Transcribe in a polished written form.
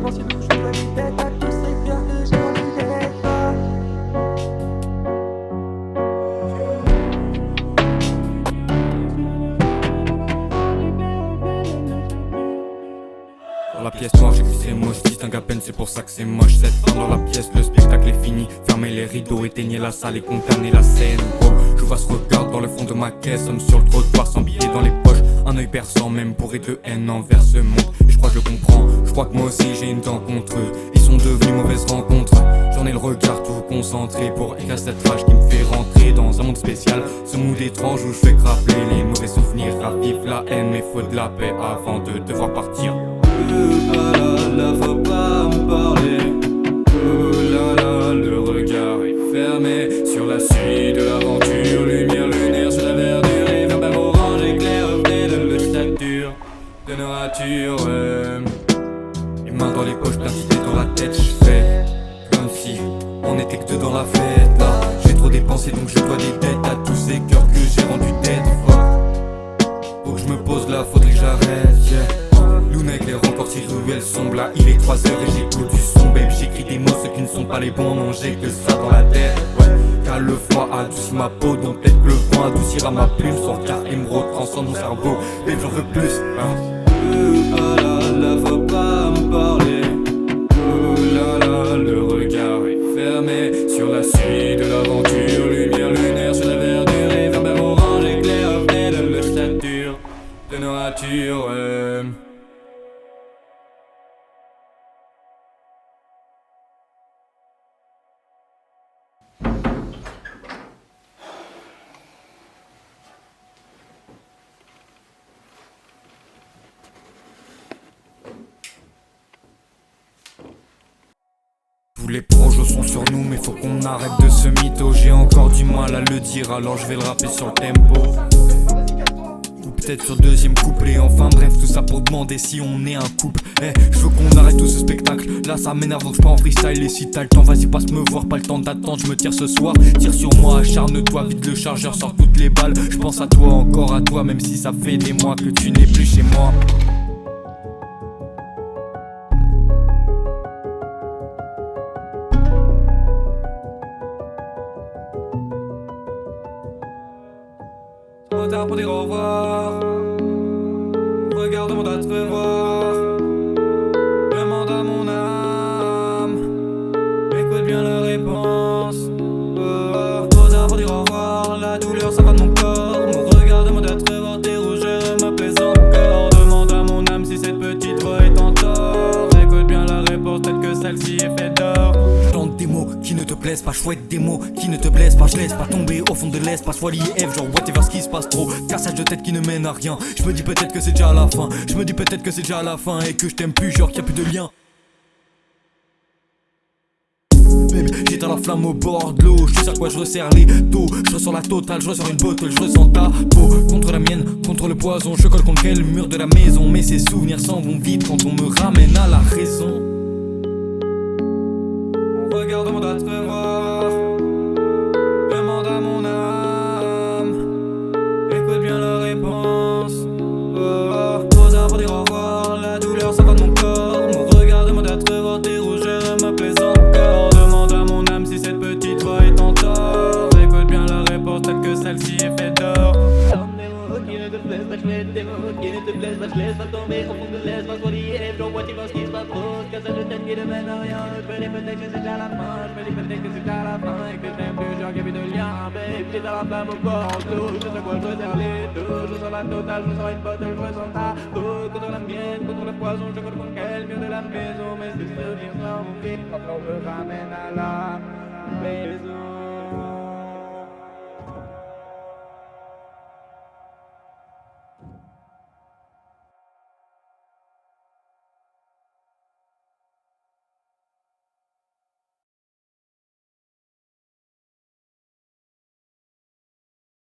dépenser, donc je dois des dettes à tous ces cœurs que j'ai envie d'être pas. Dans la pièce noire j'écris ces mots, je distingue à peine, c'est pour ça que c'est moche. Cette fin dans la pièce, le spectacle est fini. Fermez les rideaux, éteignez la salle et condamnez la scène. Oh, je vois ce regard dans le fond de ma caisse, homme sur le trottoir sans billet dans les poches. Un œil perçant, même bourré de haine envers ce monde. Et je crois que je comprends, je crois que moi aussi j'ai une dent contre eux. Ils sont devenus mauvaises rencontres. J'en ai le regard tout concentré pour écrire cette rage qui me fait rentrer dans un monde spécial. Ce mood étrange où je fais craper les mauvais souvenirs, ravive la haine, mais faut de la paix avant de devoir partir. Là, faut pas me parler. Oh là là, le regard est fermé sur la suite de l'aventure. Lumière lunaire sur la verdure, et verbal orange éclair reflet de l'ossature de nos ratures. Les mains dans les poches, plein d'idées dans la tête, je fais comme si on était que deux dans la fête. Là, j'ai trop dépensé donc je dois des dettes à tous ces cœurs que j'ai rendus dead. Faut que je me pose là, faudrait que j'arrête, yeah. Luna éclaire encore si ruelles sombre. Là il est 3h et j'écoute du son, babe. J'écris des mots, ceux qui ne sont pas les bons. Non, j'ai que ça dans la tête, ouais. Car le froid adoucit ma peau, donc peut-être que le vent adoucira ma plume. Son regard émeraude transcende mon cerveau, babe j'en veux plus, Là, faut pas me parler. Oh là là, le regard est fermé sur la suite de l'aventure. Lumière lunaire sur la verdure, et verbal orange éclair reflet de l'ossature de nos ratures. Tous les projets sont sur nous, mais faut qu'on arrête de se mytho. J'ai encore du mal à le dire, alors je vais le rapper sur le tempo. Ou peut-être sur le deuxième couplet. Enfin bref, tout ça pour demander si on est un couple. Je veux qu'on arrête tout ce spectacle. Là ça m'énerve donc je pars en freestyle. Et si t'as le temps, vas-y passe me voir. Pas le temps d'attendre, je me tire ce soir. Tire sur moi, acharne-toi, vide le chargeur, sors toutes les balles. Je pense à toi, encore à toi, même si ça fait des mois que tu n'es plus chez moi. Trop tard pour dire au revoir. Regarde mon à te revoir. Demande à mon âme. Écoute bien la réponse. Trop tard pour dire au revoir. La douleur ça va de mon corps. Mon regard demande à te revoir. Tes rougeurs m'apaisent encore. Demande à mon âme si cette petite voix est en tort. Écoute bien la réponse, peut-être que celle-ci est faite d'or. Chante des mots qui ne te plaisent pas, chouette des mots qui ne te blessent pas. Je laisse pas tomber au fond de l'espace, Wally et F, genre whatever ce qui se passe trop. Cassage de tête qui ne mène à rien. Je me dis peut-être que c'est déjà à la fin. Je me dis peut-être que c'est déjà à la fin et que je t'aime plus, genre qu'il y a plus de lien. J'éteins la flamme au bord de l'eau, je sais à quoi je resserre les taux. Je ressens la totale, je ressors une bottle, je ressens ta peau. Contre la mienne, contre le poison, je colle contre quel mur de la maison. Mais ces souvenirs s'en vont vite quand on me ramène à la raison. Regarde-moi à te revoir. Demande à mon âme. Écoute bien la réponse. Pose avant de dire au revoir. La douleur ça va de mon corps. Mon regard demande à te revoir. Tes rougeurs m'apaisent encore. Demande à mon âme si cette petite voix est en tort. Écoute bien la réponse, peut-être que celle-ci est faite d'or. Qui ne te plaise pas, je laisse des mots qui ne te plaisent pas, je laisse pas tomber au fond de l'espace. Pour l'IF, j'en vois, tu vois ce qui se passe trop. Cassage de tête qui ne mène à rien. Je me dis peut-être que c'est déjà la fin. Je me dis peut-être que c'est déjà la fin. Et que je n'aime plus, genre qu'il y a plus de lien. Babe, j'ai dans la flamme au bord de l'eau. Je sais quoi, je resserre les deux. Je sens la totale, je sens une bottle, je ressens ta peau. Contre la mienne, contre le poison, je colle contre quel mur de la maison. Mais ces souvenirs sont vite quand on me ramène à la maison.